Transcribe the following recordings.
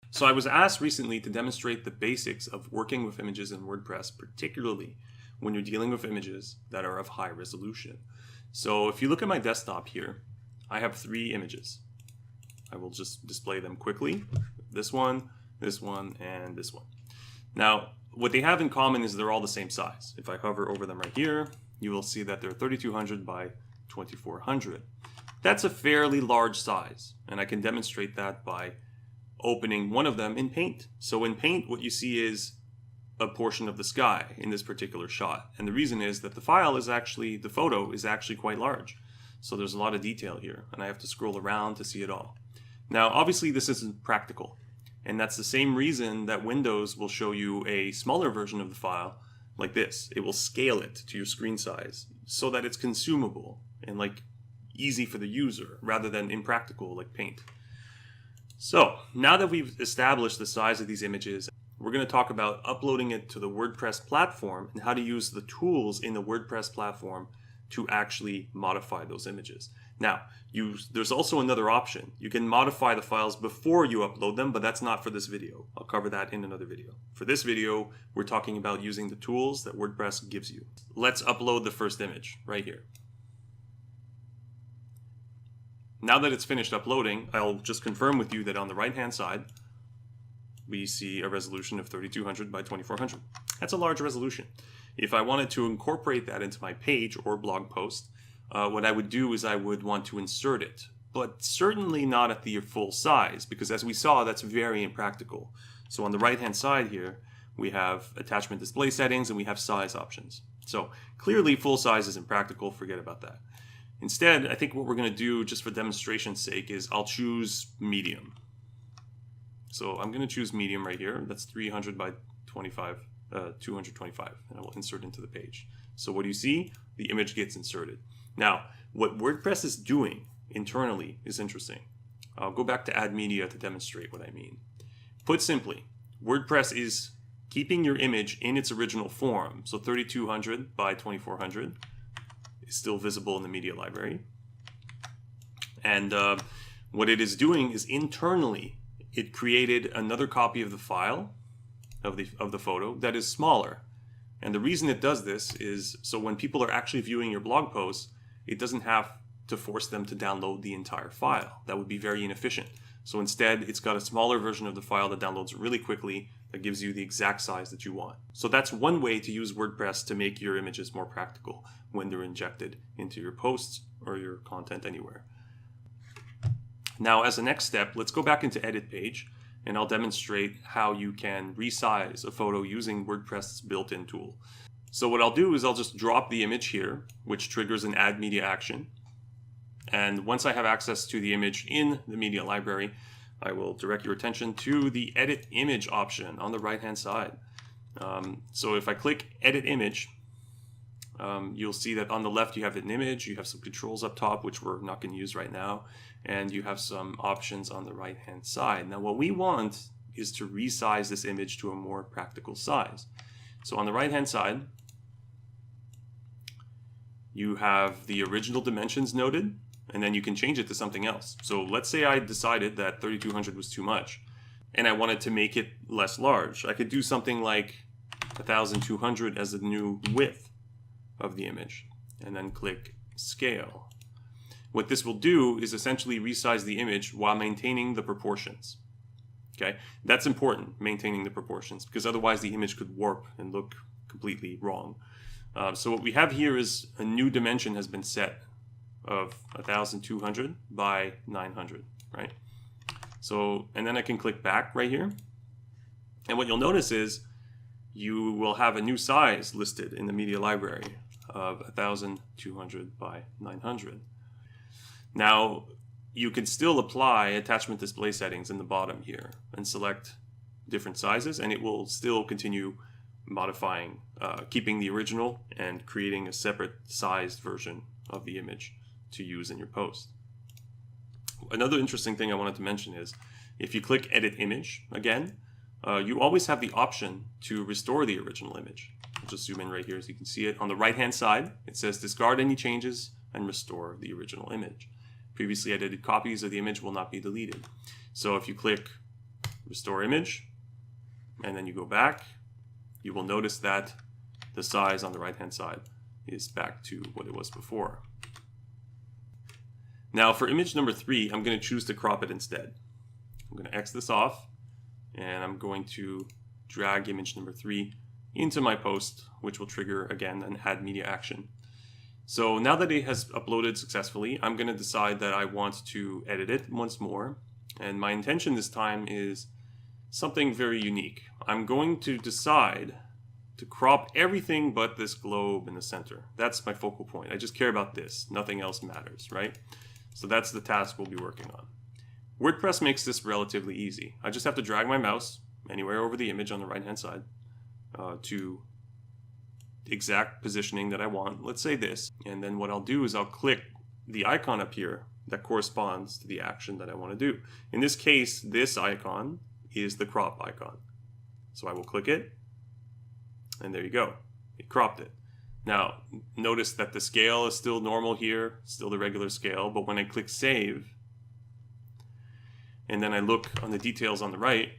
So I was asked recently to demonstrate the basics of working with images in WordPress, particularly when you're dealing with images that are of high resolution. So if you look at my desktop here, I have 3 images. I will just display them quickly. This one, and this one. Now, what they have in common is they're all the same size. If I hover over them right here, you will see that they're 3200 by 2400. That's a fairly large size, and I can demonstrate that by opening one of them in Paint. So in Paint, what you see is a portion of the sky in this particular shot. And the reason is that the photo is actually quite large. So there's a lot of detail here, and I have to scroll around to see it all. Now, obviously this isn't practical, and that's the same reason that Windows will show you a smaller version of the file like this. It will scale it to your screen size so that it's consumable and easy for the user rather than impractical like Paint. So now that we've established the size of these images, we're going to talk about uploading it to the WordPress platform and how to use the tools in the WordPress platform to actually modify those images. Now, there's also another option. You can modify the files before you upload them, but that's not for this video. I'll cover that in another video. For this video, we're talking about using the tools that WordPress gives you. Let's upload the first image right here. Now that it's finished uploading, I'll just confirm with you that on the right-hand side, we see a resolution of 3200 by 2400. That's a large resolution. If I wanted to incorporate that into my page or blog post, what I would do is I would want to insert it, but certainly not at the full size, because as we saw, that's very impractical. So on the right-hand side here, we have attachment display settings and we have size options. So clearly full size is impractical, forget about that. Instead, I think what we're going to do, just for demonstration's sake, is I'll choose medium. So I'm going to choose medium right here. That's 300 by 225, and I will insert into the page. So what do you see? The image gets inserted. Now, what WordPress is doing internally is interesting. I'll go back to Add Media to demonstrate what I mean. Put simply, WordPress is keeping your image in its original form. So 3200 by 2400 is still visible in the media library. And what it is doing is internally, it created another copy of the file, of the photo, that is smaller. And the reason it does this is so when people are actually viewing your blog posts, it doesn't have to force them to download the entire file. That would be very inefficient. So instead, it's got a smaller version of the file that downloads really quickly, that gives you the exact size that you want. So that's one way to use WordPress to make your images more practical when they're injected into your posts or your content anywhere. Now, as a next step, let's go back into Edit Page, and I'll demonstrate how you can resize a photo using WordPress's built-in tool. So what I'll do is I'll just drop the image here, which triggers an Add Media action. And once I have access to the image in the media library, I will direct your attention to the Edit Image option on the right-hand side. So if I click Edit Image, you'll see that on the left you have an image, you have some controls up top, which we're not going to use right now, and you have some options on the right-hand side. Now what we want is to resize this image to a more practical size. So on the right-hand side, you have the original dimensions noted, and then you can change it to something else. So let's say I decided that 3200 was too much, and I wanted to make it less large. I could do something like 1200 as the new width of the image, and then click Scale. What this will do is essentially resize the image while maintaining the proportions. Okay, that's important, maintaining the proportions, because otherwise the image could warp and look completely wrong. So what we have here is a new dimension has been set of 1200 by 900, right? So, and then I can click back right here. And what you'll notice is you will have a new size listed in the media library of 1200 by 900. Now, you can still apply attachment display settings in the bottom here and select different sizes, and it will still continue modifying, keeping the original and creating a separate sized version of the image to use in your post. Another interesting thing I wanted to mention is if you click Edit Image again, you always have the option to restore the original image. I'll just zoom in right here so you can see it. On the right hand side, it says discard any changes and restore the original image. Previously edited copies of the image will not be deleted. So if you click restore image, and then you go back, you will notice that the size on the right hand side is back to what it was before. Now for image number 3, I'm going to choose to crop it instead. I'm going to X this off, and I'm going to drag image number 3 into my post, which will trigger again an add media action. So now that it has uploaded successfully, I'm going to decide that I want to edit it once more. And my intention this time is something very unique. I'm going to decide to crop everything but this globe in the center. That's my focal point. I just care about this. Nothing else matters, right? So that's the task we'll be working on. WordPress makes this relatively easy. I just have to drag my mouse anywhere over the image on the right-hand side to the exact positioning that I want. Let's say this. And then what I'll do is I'll click the icon up here that corresponds to the action that I want to do. In this case, this icon is the crop icon. So I will click it, and there you go. It cropped it. Now, notice that the scale is still normal here, still the regular scale, but when I click save, and then I look on the details on the right,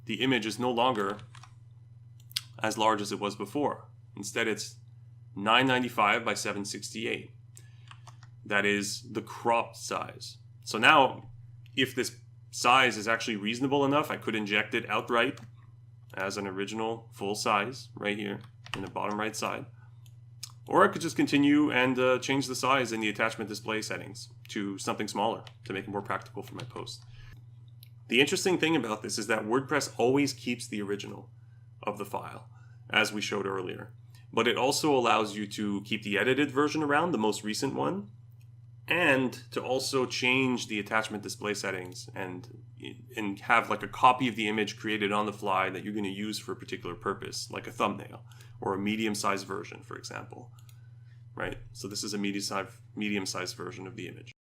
the image is no longer as large as it was before. Instead, it's 995 by 768. That is the cropped size. So now, if this size is actually reasonable enough, I could inject it outright as an original full size right here in the bottom right side. Or I could just continue and change the size in the attachment display settings to something smaller to make it more practical for my post. The interesting thing about this is that WordPress always keeps the original of the file, as we showed earlier. But it also allows you to keep the edited version around, the most recent one, and to also change the attachment display settings and have like a copy of the image created on the fly that you're going to use for a particular purpose, like a thumbnail or a medium-sized version, for example. Right? So this is a medium-sized version of the image.